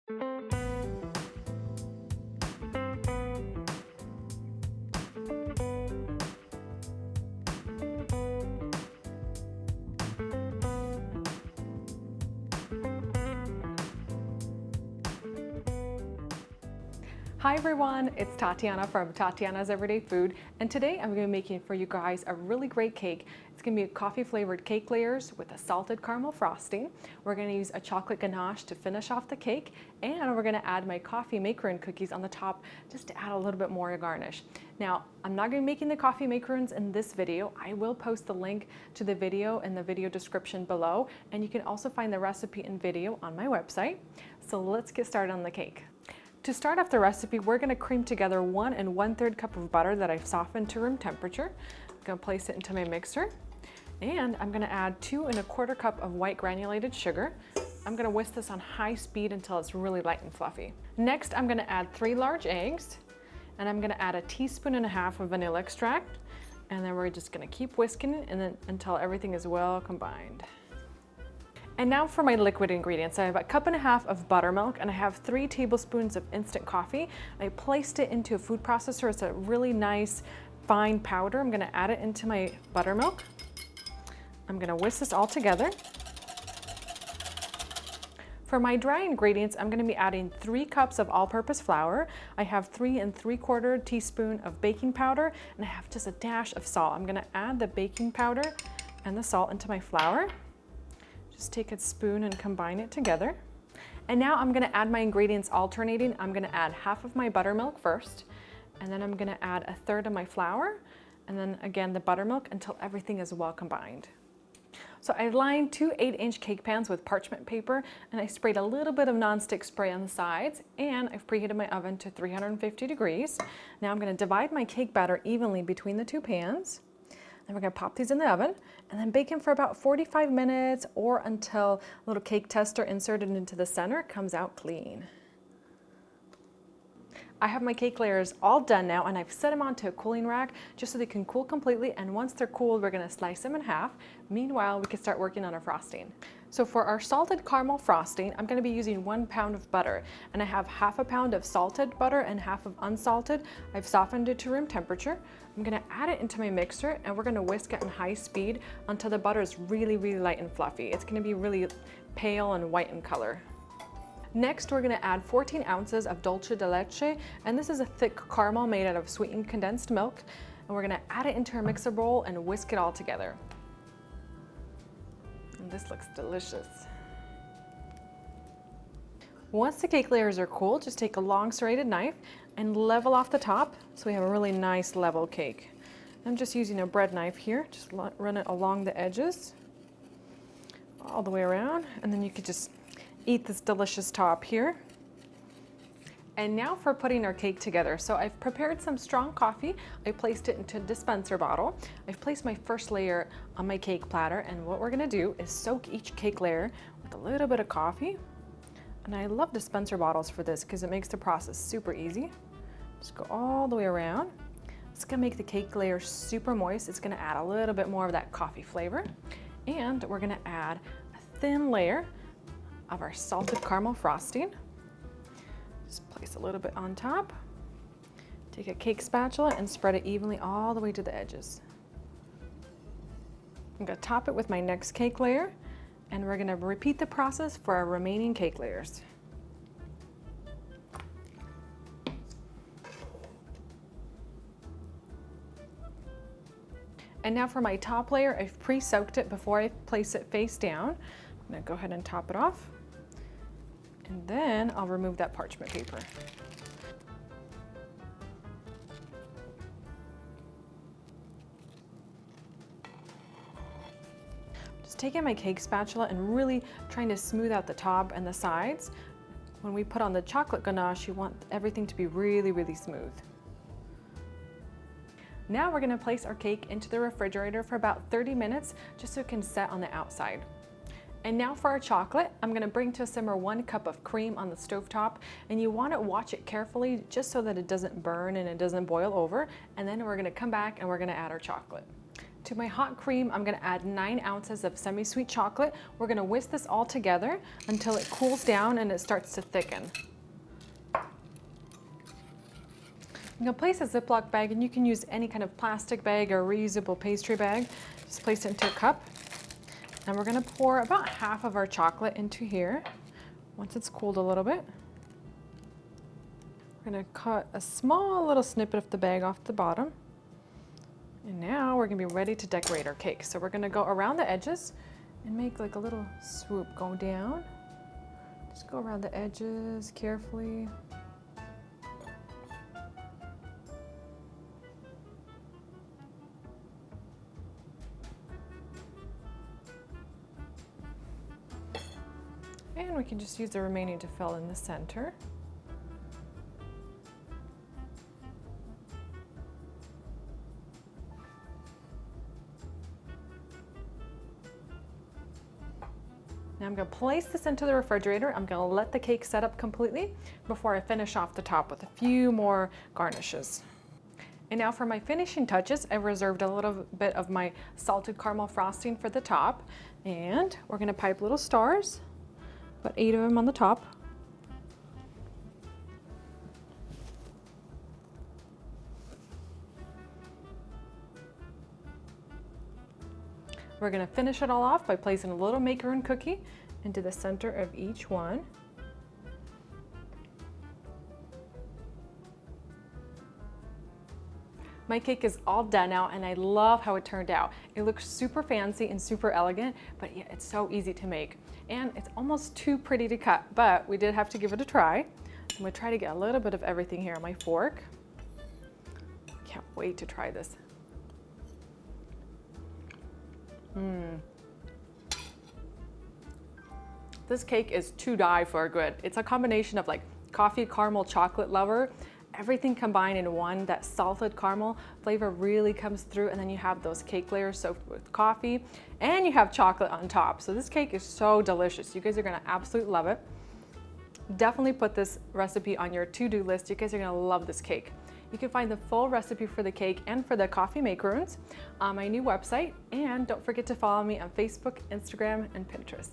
Hi everyone, it's Tatyana from Tatyana's Everyday Food, and today I'm going to be making for you guys a really great cake. It's going to be a coffee flavored cake layers with a salted caramel frosting. We're going to use a chocolate ganache to finish off the cake, and we're going to add my coffee macaron cookies on the top just to add a little bit more garnish. Now, I'm not going to be making the coffee macarons in this video. I will post the link to the video in the video description below, and you can also find the recipe and video on my website. So let's get started on the cake. To start off the recipe, we're going to cream together 1 1/3 cup of butter that I've softened to room temperature. I'm going to place it into my mixer, and I'm going to add 2 1/4 cup of white granulated sugar. I'm going to whisk this on high speed until it's really light and fluffy. Next, I'm going to add 3 large eggs, and I'm going to add 1.5 teaspoons of vanilla extract, and then we're just going to keep whisking it until everything is well combined. And now for my liquid ingredients. I have 1.5 cups of buttermilk, and I have 3 tablespoons of instant coffee. I placed it into a food processor. It's a really nice fine powder. I'm going to add it into my buttermilk. I'm going to whisk this all together. For my dry ingredients, I'm going to be adding 3 cups of all-purpose flour. I have 3 3/4 teaspoons of baking powder, and I have just a dash of salt. I'm going to add the baking powder and the salt into my flour. Just take a spoon and combine it together. And now I'm going to add my ingredients alternating. I'm going to add half of my buttermilk first, and then I'm going to add 1/3 of my flour, and then again the buttermilk until everything is well combined. So I lined 2 8-inch cake pans with parchment paper, and I sprayed a little bit of nonstick spray on the sides, and I've preheated my oven to 350 degrees. Now I'm going to divide my cake batter evenly between the 2 pans. Then we're going to pop these in the oven and then bake them for about 45 minutes or until a little cake tester inserted into the center comes out clean. I have my cake layers all done now, and I've set them onto a cooling rack just so they can cool completely, and once they're cooled, we're going to slice them in half. Meanwhile, we can start working on our frosting. So for our salted caramel frosting, I'm going to be using 1 pound of butter, and I have 1/2 pound of salted butter and 1/2 of unsalted. I've softened it to room temperature. I'm going to add it into my mixer, and we're going to whisk it on high speed until the butter is really light and fluffy. It's going to be really pale and white in color. Next, we're going to add 14 ounces of dulce de leche, and this is a thick caramel made out of sweetened condensed milk, and we're going to add it into our mixer bowl and whisk it all together. And this looks delicious. Once the cake layers are cool, just take a long serrated knife and level off the top so we have a really nice level cake. I'm just using a bread knife here, just run it along the edges all the way around, and then you could just eat this delicious top here. And now for putting our cake together. So I've prepared some strong coffee. I placed it into a dispenser bottle. I've placed my first layer on my cake platter, and what we're gonna do is soak each cake layer with a little bit of coffee. And I love dispenser bottles for this because it makes the process super easy. Just go all the way around. It's gonna make the cake layer super moist. It's gonna add a little bit more of that coffee flavor. And we're gonna add a thin layer of our salted caramel frosting. Just place a little bit on top. Take a cake spatula and spread it evenly all the way to the edges. I'm going to top it with my next cake layer, and we're going to repeat the process for our remaining cake layers. And now for my top layer, I've pre-soaked it before I place it face down. I'm going to go ahead and top it off. And then I'll remove that parchment paper. Just taking my cake spatula and really trying to smooth out the top and the sides. When we put on the chocolate ganache, you want everything to be really smooth. Now we're going to place our cake into the refrigerator for about 30 minutes just so it can set on the outside. And now for our chocolate, I'm going to bring to a simmer 1 cup of cream on the stovetop, and you want to watch it carefully just so that it doesn't burn and it doesn't boil over, and then we're going to come back and we're going to add our chocolate. To my hot cream, I'm gonna add 9 ounces of semi-sweet chocolate. We're gonna whisk this all together until it cools down and it starts to thicken. I'm gonna place a Ziploc bag, and you can use any kind of plastic bag or reusable pastry bag. Just place it into a cup. And we're gonna pour about half of our chocolate into here. Once it's cooled a little bit, we're gonna cut a small little snippet of the bag off the bottom. And now we're gonna be ready to decorate our cake. So we're gonna go around the edges and make like a little swoop, go down. Just go around the edges carefully. And we can just use the remaining to fill in the center. Now I'm going to place this into the refrigerator. I'm going to let the cake set up completely before I finish off the top with a few more garnishes. And now for my finishing touches, I've reserved a little bit of my salted caramel frosting for the top. And we're going to pipe little stars, about 8 of them on the top. We're going to finish it all off by placing a little macaron cookie into the center of each one. My cake is all done now, and I love how it turned out. It looks super fancy and super elegant, but yeah, it's so easy to make. And it's almost too pretty to cut, but we did have to give it a try. I'm gonna try to get a little bit of everything here on my fork. Can't wait to try this. This cake is to die for good. It's a combination of like coffee, caramel, chocolate lover, everything combined in one. That salted caramel flavor really comes through, and then you have those cake layers soaked with coffee, and you have chocolate on top. So this cake is so delicious. You guys are gonna absolutely love it. Definitely put this recipe on your to-do list. You guys are gonna love this cake. You can find the full recipe for the cake and for the coffee macarons on my new website. And don't forget to follow me on Facebook, Instagram, and Pinterest.